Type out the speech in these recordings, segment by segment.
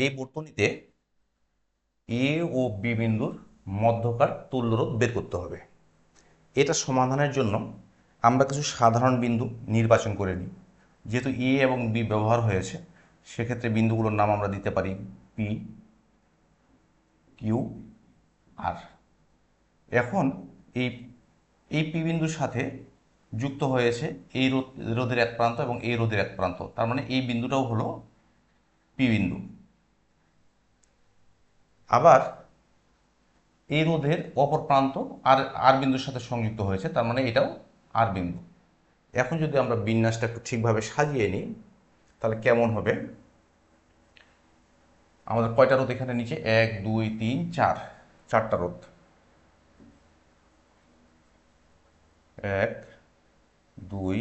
এই বর্তনীতে এ ও বি বিন্দুর মধ্যকার তুল্যরোধ বের করতে হবে। এটা সমাধানের জন্য আমরা কিছু সাধারণ বিন্দু নির্বাচন করে নিই। যেহেতু এ এবং বি ব্যবহার হয়েছে, সেক্ষেত্রে বিন্দুগুলোর নাম আমরা দিতে পারি পি, কিউ, আর। এখন এই এই পি বিন্দুর সাথে যুক্ত হয়েছে এই রোধের এক প্রান্ত এবং এই রোধের এক প্রান্ত, তার মানে এই বিন্দুটাও হলো পি বিন্দু। আবার এই রোধের অপর প্রান্ত আর আর বিন্দুর সাথে সংযুক্ত হয়েছে, তার মানে এটাও আর বিন্দু। এখন যদি আমরা বিন্যাসটা একটু ঠিকভাবে সাজিয়ে নিই, তাহলে কেমন হবে? আমাদের কয়টা রোধ এখানে নিচে? 1 2 3 4, চারটা রোধ। 1 2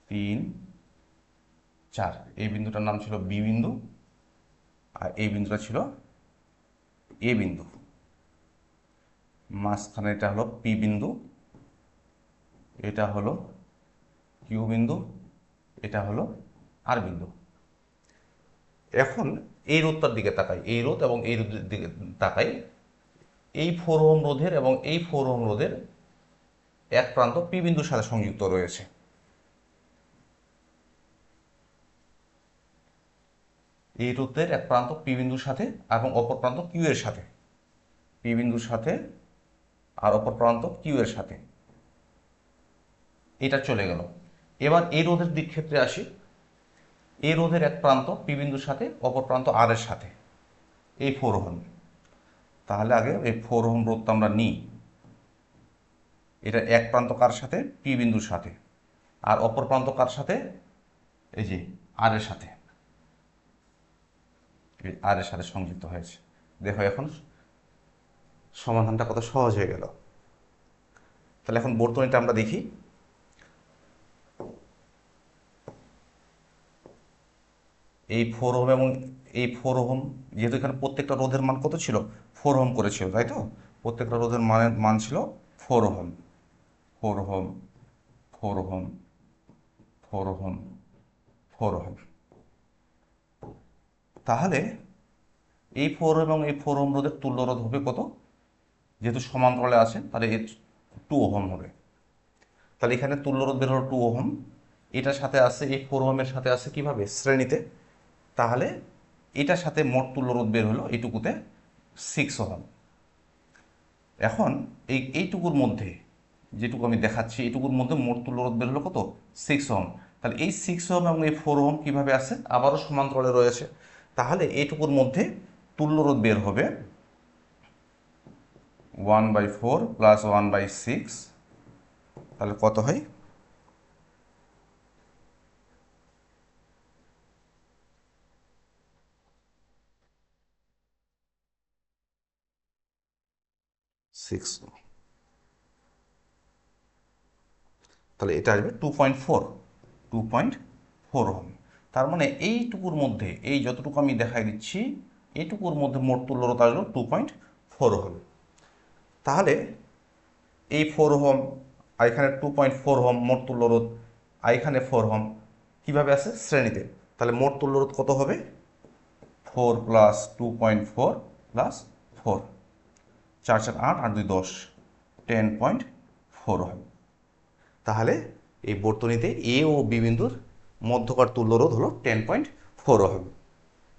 3 4। এই বিন্দুটার নাম ছিল বি বিন্দু, আর এই বিন্দুটা ছিল এ বিন্দু। মাঝখানে এটা হলো পি বিন্দু, এটা হলো কিউ বিন্দু, এটা হলো আর বিন্দু। এখন এই রোধটার দিকে তাকাই, এই রোধ এবং এই রোধের দিকে তাকাই। এই 4 ওহম রোধের এবং এই 4 ওহম রোধের এক প্রান্ত পি বিন্দুর সাথে সংযুক্ত রয়েছে। এই রোধের এক প্রান্ত পি বিন্দুর সাথে এবং অপর প্রান্ত কিউ এর সাথে, পি বিন্দুর সাথে আর অপর প্রান্ত কিউ এর সাথে। এটা চলে গেল। এবার এই রোধের দিক ক্ষেত্রে আসি। এই রোধের এক প্রান্ত পি বিন্দুর সাথে, অপর প্রান্ত আর এর সাথে, এই 4 ওহম। তাহলে আগে এই 4 ওহম রোধটা আমরা নিই। এটা এক প্রান্ত কার সাথে? পি বিন্দুর সাথে। আর অপর প্রান্ত কার সাথে? এই যে আর এর সাথে, এই আর এর সাথে সংযুক্ত হয়েছে। দেখো এখন সমাধানটা কত সহজ হয়ে গেল। তাহলে এখন বর্তনীটা আমরা দেখি। এই 4 ওহম এবং এই 4 ওহম, যেহেতু এখানে প্রত্যেকটা রোধের মান কত ছিল? 4 ওহম করেছিল, তাই তো? প্রত্যেকটা রোধের মান ছিল 4 ohm, 4 ohm, 4 ohm, 4 ohm, 4 ohm. তাহলে এই 4 এবং এই 4 ওহম রোধের তুল্য রোধ হবে কত? যেহেতু সমান্তরালে আছে, তাহলে এর 2 ওহম হবে। তাহলে এখানে তুল্য রোধ বের হলো 2 ওহম। এটার সাথে আছে, এই 4 ওহমের সাথে আছে কিভাবে? শ্রেণীতে। তাহলে এটার সাথে মোট তুল্য রোধ বের হলো এইটুকুতে 6 ওহম। এখন এইটুকুর মধ্যে, যেটুকু আমি দেখাচ্ছি, এইটুকুর মধ্যে মোট তুল্য রোধ বের হলো কত? 6 ওহম। তাহলে এই 6 ওহম এবং এই 4 ওহম কীভাবে আছে? আবারও সমান্তরালে রয়েছে। তাহলে এইটুকুর মধ্যে তুল্য রোধ বের হবে 1/4 প্লাস 1/6। তাহলে কত হয়? 6। তাহলে এটা আসবে 2.4, 2.4 ওহম। তার মানে এইটুকুর মধ্যে, এই যতটুকু আমি দেখাই দিচ্ছি, এইটুকুর মধ্যে মোট তুল্য রোধ আসলো 2.4 ওহম। তাহলে এই 4 ওহম আর এখানে 2.4 ওহম মোট তুল্য রোধ, আর এখানে 4 ওহম কীভাবে আছে? শ্রেণীতে। তাহলে মোট তুল্য রোধ কত হবে? 4 প্লাস 2.4 প্লাস 4, 4 4 8, 8 2 10, 10.4 ওহম। তাহলে এই বর্তনীতে এ ও বি বিন্দুর মধ্যকার তুল্য রোধ হলো 10.4 ওহম।